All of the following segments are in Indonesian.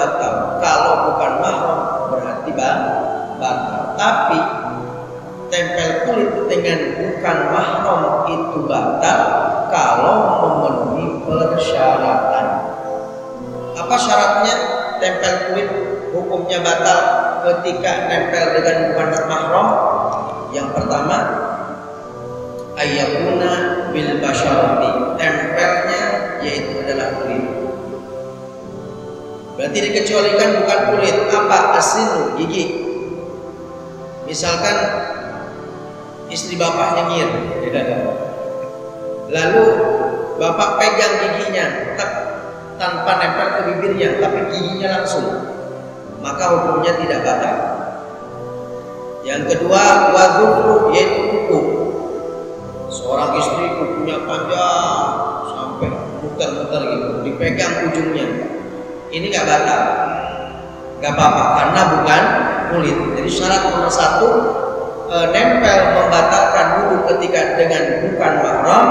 batal. Kalau bukan mahram berarti batal. Tapi tempel kulit dengan bukan mahram itu batal kalau memenuhi persyaratan. Apa syaratnya tempel kulit hukumnya batal ketika nempel dengan bukan mahram? Yang pertama, ayyakuna bil basyarati, tempelnya yaitu adalah kulit. Berarti dikecualikan bukan kulit, apa? Asinu, gigi. Misalkan istri bapak nyengir, lalu bapak pegang giginya tanpa nempel ke bibirnya, tapi giginya langsung, maka hukumnya tidak batal. Yang kedua, wadhufru, yaitu kuku. Seorang istri kukunya panjang sampai muter-muter gitu, dipegang ujungnya, ini nggak batal, nggak apa-apa karena bukan kulit. Jadi syarat nomor satu, nempel membatalkan wudu ketika dengan bukan mahram,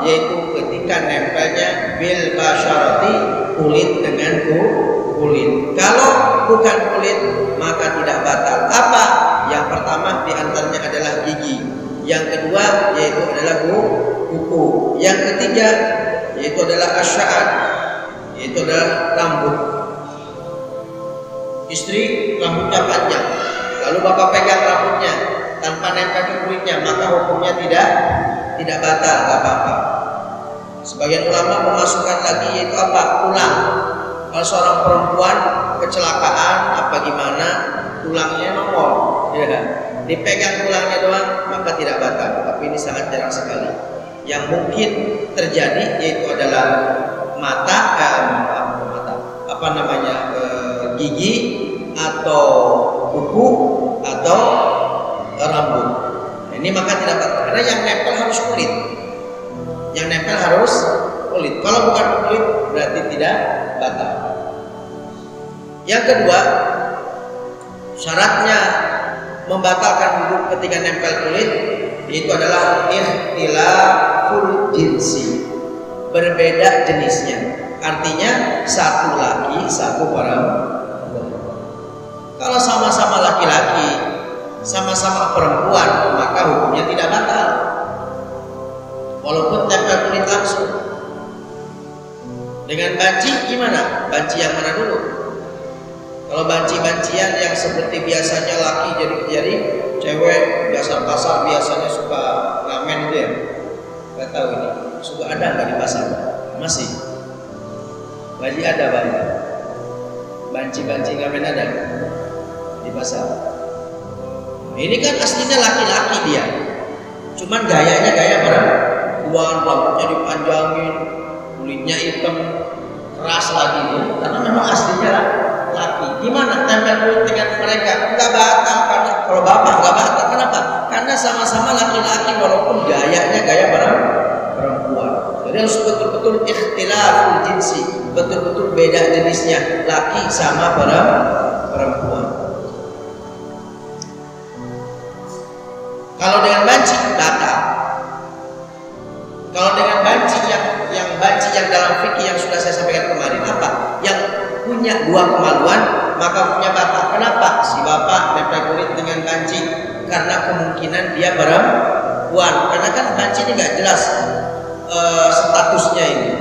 yaitu ketika nempelnya bil basyarati, kulit dengan kulit. Kalau bukan kulit maka tidak batal. Apa? Yang pertama diantaranya adalah gigi, yang kedua yaitu adalah kuku, yang ketiga yaitu adalah asy'ar, yaitu adalah rambut. Istri rambutnya panjang, lalu bapak pegang rambutnya tanpa nempel ke kulitnya, maka hukumnya tidak batal, nggak apa-apa. Sebagian ulama memasukkan lagi yaitu apa? Tulang. Kalau seorang perempuan kecelakaan apa gimana, tulangnya nongol, ya, dipegang tulangnya doang, maka tidak batal. Tapi ini sangat jarang sekali. Yang mungkin terjadi yaitu adalah gigi atau kuku atau rambut. Ini maka tidak batal. Karena yang nempel harus kulit. Yang nempel harus kulit. Kalau bukan kulit berarti tidak batal. Yang kedua, syaratnya membatalkan wudu ketika nempel kulit itu adalah ikhtilaful jinsi, berbeda jenisnya. Artinya satu laki, satu perempuan. Kalau sama-sama laki-laki, sama-sama perempuan, maka hukumnya tidak batal. Walaupun tempel kulit langsung. Dengan banci gimana? Banci yang mana dulu? Kalau banci-bancian yang seperti biasanya laki jadi cewek biasa pasar biasanya suka ngamen itu ya. Gak tahu ini suka ada nggak di pasar? Masih. Masih ada banyak. Banci-banci ngamen ada di pasar. Ini kan aslinya laki-laki dia. Cuman gayanya gaya perempuan, rambutnya dipanjangin, kulitnya hitam, keras lagi ya. Karena memang aslinya laki. Gimana tempel kulit dengan mereka? Enggak batal, karena kalau bapak enggak batal. Kenapa? Karena sama-sama laki-laki walaupun gayanya gaya perempuan. Jadi harus betul-betul ikhtilaful jinsi, betul-betul beda jenisnya, laki sama perempuan. Kalau dengan banci batal. Kalau dengan banci yang dalam fikih yang sudah saya sampaikan kemarin apa? Yang punya dua kemaluan maka hukumnya batal. Kenapa? Si bapak nempel kulit dengan banci karena kemungkinan dia perempuan. Karena kan banci ini nggak jelas statusnya ini.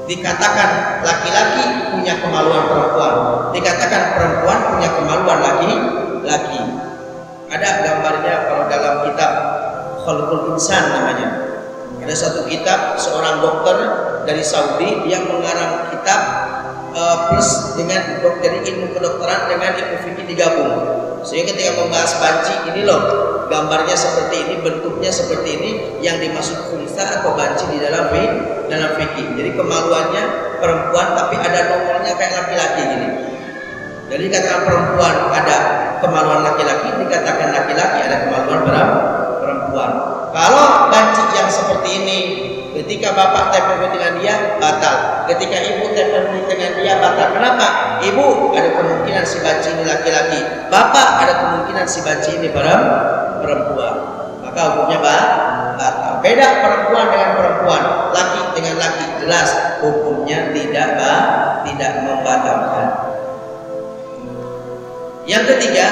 Dikatakan laki-laki punya kemaluan perempuan, dikatakan perempuan punya kemaluan laki-laki. Ada gambarnya kalau dalam kitab Khalqul Insan namanya. Ada satu kitab seorang dokter dari Saudi yang mengarang kitab plus dengan dari ilmu kedokteran dengan ilmu fikih digabung. Sehingga ketika membahas banci ini loh gambarnya seperti ini, bentuknya seperti ini, yang dimaksud khunsa atau banci di dalam fikih. Jadi kemaluannya perempuan tapi ada nongolnya kayak laki-laki gini. Jadi dikatakan perempuan ada kemaluan laki-laki, dikatakan laki-laki ada kemaluan perempuan. Kalau banci yang seperti ini, ketika bapak tempel dengan dia batal, ketika ibu tempel dengan dia batal. Kenapa? Ibu ada kemungkinan si banci ini laki-laki, bapak ada kemungkinan si banci ini perempuan. Maka hukumnya batal. Beda perempuan dengan perempuan, laki dengan laki, jelas hukumnya tidak membatalkan. membatalkan. Yang ketiga,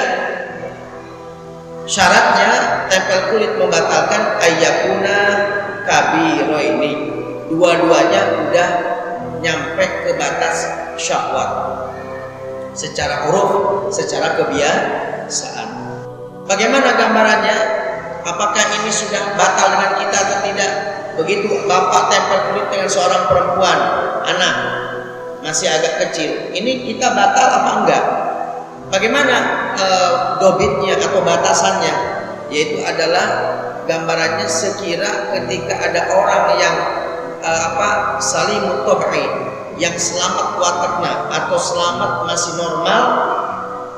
syaratnya tempel kulit membatalkan ayyakuna kabiroini, dua-duanya udah nyampe ke batas syahwat secara uruf, secara kebiasaan. Bagaimana gambarannya? Apakah ini sudah batal dengan kita atau tidak? Begitu bapak tempel kulit dengan seorang perempuan, anak masih agak kecil, ini kita batal apa enggak? Bagaimana dobitnya atau batasannya? Yaitu adalah gambarannya sekira ketika ada orang yang salimut tab'i, yang selamat wataknya atau selamat masih normal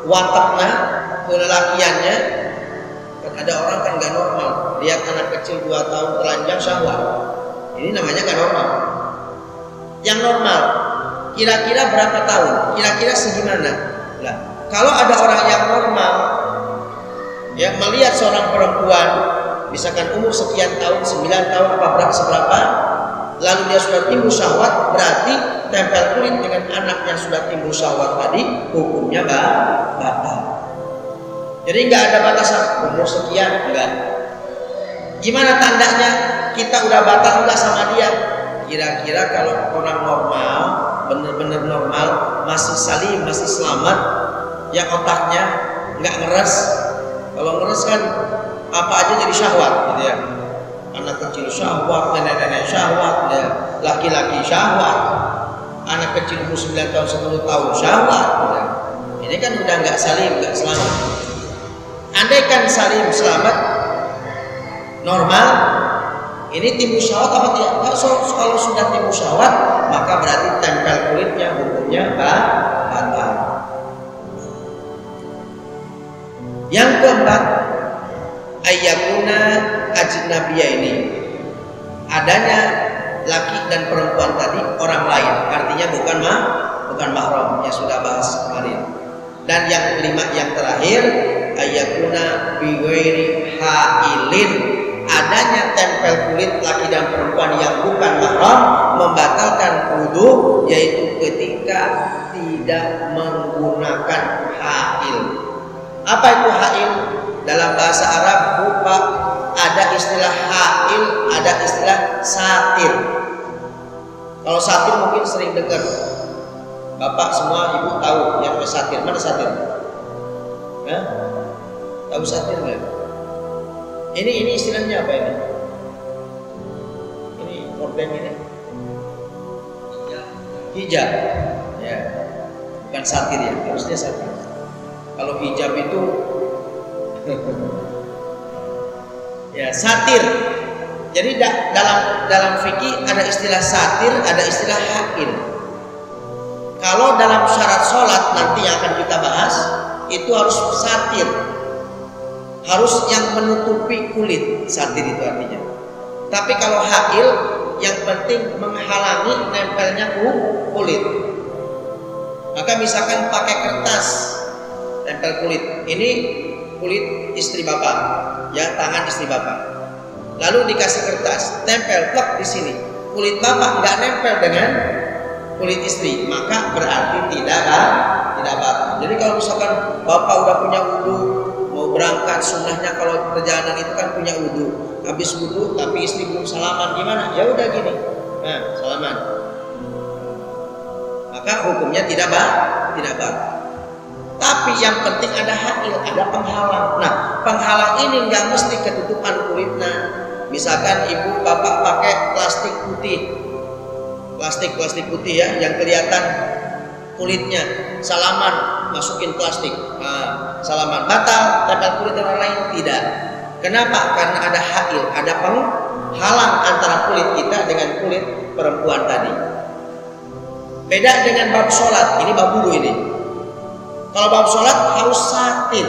wataknya, kelelakiannya. Kan ada orang kan nggak normal, lihat anak kecil 2 tahun telanjang syahwat, ini namanya nggak normal. Yang normal kira-kira berapa tahun, kira-kira segimana lah. Kalau ada orang yang normal yang melihat seorang perempuan misalkan umur sekian tahun, 9 tahun apa berapa seberapa, lalu dia sudah timbul syahwat, berarti tempel kulit dengan anak yang sudah timbul syahwat tadi hukumnya batal. Jadi nggak ada batasan umur sekian, enggak. Gimana tandanya kita udah batal enggak sama dia? Kira-kira kalau orang normal, bener-bener normal, masih salim, masih selamat, yang otaknya nggak ngeres. Kalau ngeres kan apa aja jadi syahwat, gitu ya. Anak kecil syahwat, nenek-nenek syahwat, ya. Laki-laki syahwat, anak kecil umur 9 tahun, 10 tahun syahwat, ya. Ini kan udah nggak salim, nggak selamat. Andaikan salim, selamat, normal, ini timbul syahwat apa tidak? Kalau sudah timbul syahwat, maka berarti tempel kulitnya hukumnya batal. Yang keempat, ayyakuna ajnabiyah, ini adanya laki dan perempuan tadi orang lain, artinya bukan mahram yang sudah bahas kemarin. Dan yang kelima, yang terakhir, ayyakuna bighairi hailin, adanya tempel kulit laki dan perempuan yang bukan mahram membatalkan wudu, yaitu ketika tidak menggunakan hail. Apa itu hail? Dalam bahasa Arab rupa ada istilah hail, ada istilah satir. Kalau satir mungkin sering dengar, bapak semua ibu tahu yang satir. Mana satir? Hah? Tahu satir nggak? Ini istilahnya apa ini? Ini korden ini? Hijab. Ya, bukan satir ya, harusnya satir. Kalau hijab itu ya satir. Jadi dalam fikih ada istilah satir, ada istilah hail. Kalau dalam syarat sholat nanti yang akan kita bahas, itu harus satir, harus yang menutupi kulit, satir itu artinya. Tapi kalau hail, yang penting menghalangi nempelnya kulit. Maka misalkan pakai kertas tempel kulit, ini kulit istri bapak, ya, tangan istri bapak, lalu dikasih kertas, tempel plek di sini, kulit bapak nggak nempel dengan kulit istri, maka berarti tidak batal. Jadi kalau misalkan bapak udah punya wudu, mau berangkat, sunnahnya kalau perjalanan itu kan punya wudu, habis wudu tapi istri belum salaman, gimana? Ya udah gini, nah salaman, maka hukumnya tidak batal. Tapi yang penting ada hail, ada penghalang. Nah, penghalang ini nggak mesti ketutupan kulitnya. Misalkan ibu bapak pakai plastik putih ya, yang kelihatan kulitnya, salaman masukin plastik, nah, salaman batal, tempel kulit orang lain tidak. Kenapa? Karena ada hail, ada penghalang antara kulit kita dengan kulit perempuan tadi. Beda dengan bab sholat, ini bab wudu ini. Kalau bab sholat harus satir,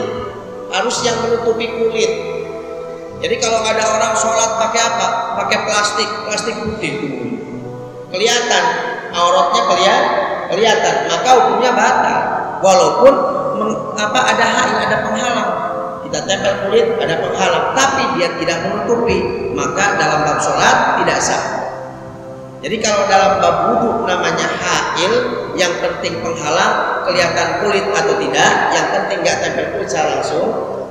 harus yang menutupi kulit. Jadi kalau ada orang sholat pakai apa? Pakai plastik putih, kelihatan auratnya, kelihatan, maka hukumnya batal. Walaupun ada hail, ada penghalang, kita tempel kulit, ada penghalang, tapi dia tidak menutupi, maka dalam bab sholat tidak sah. Jadi kalau dalam bab wudu namanya hail, yang penting penghalang kelihatan kulit atau tidak, yang penting nggak tempel kulit secara langsung.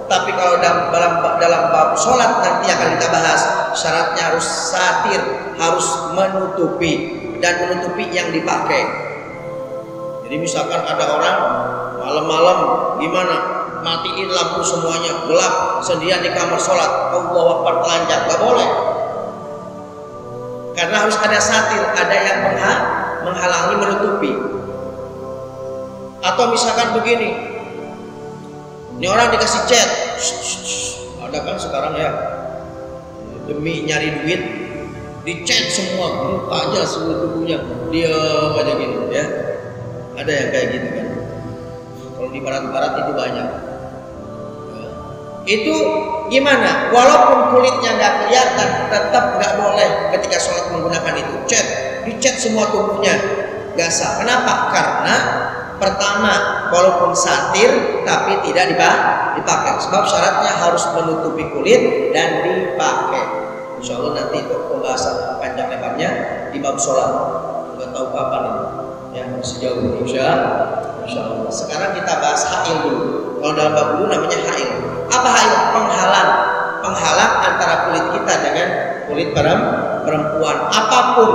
Tapi kalau dalam bab sholat nanti akan kita bahas, syaratnya harus satir, harus menutupi, dan menutupi yang dipakai. Jadi misalkan ada orang malam-malam gimana, matiin lampu semuanya, gelap, sendirian di kamar sholat, Allahu Akbar telanjang, nggak boleh. Karena harus ada satir, ada yang menghalangi, menutupi. Atau misalkan begini, ini orang dikasih chat, ada kan sekarang ya, demi nyari duit, di chat semua, mukanya, seluruh tubuhnya, diam aja gini ya. Ada yang kayak gitu kan. Kalau di barat-barat itu banyak. Itu gimana? Walaupun kulitnya nggak kelihatan, tetap nggak boleh ketika sholat menggunakan itu. Dicat semua tubuhnya, nggak sah. Kenapa? Karena pertama, walaupun satir, tapi tidak dipakai. Sebab syaratnya harus menutupi kulit dan dipakai. Insya Allah nanti itu pembahasan panjang lebarnya di bab sholat. Nggak tahu kapan ini. Ya masih jauh. Insya Allah. Sekarang kita bahas hail dulu. Kalau dalam bab dulu namanya hail. Apa hail? Penghalang antara kulit kita dengan kulit perempuan. Apapun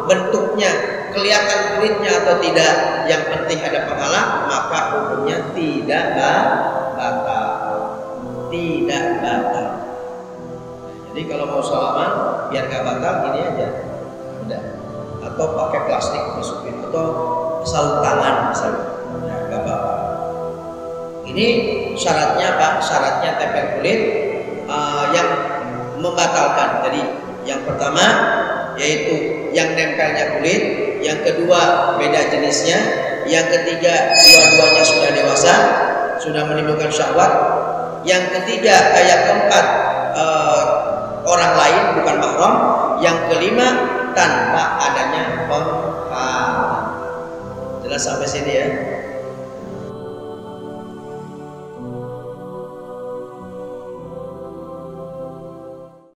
bentuknya, kelihatan kulitnya atau tidak, yang penting ada penghalang, maka hukumnya tidak batal. Tidak batal. Jadi kalau mau salaman biar gak batal, ini aja. Udah. Atau pakai plastik masukin, atau sarung tangan misalnya. Nah, gak batal. Ini syaratnya apa? Syaratnya tempel kulit yang membatalkan. Jadi yang pertama yaitu yang nempelnya kulit, yang kedua beda jenisnya, yang ketiga dua-duanya sudah dewasa, sudah menimbulkan syahwat, yang ketiga yang keempat orang lain bukan mahram, yang kelima tanpa adanya penghalang. Jelas sampai sini ya?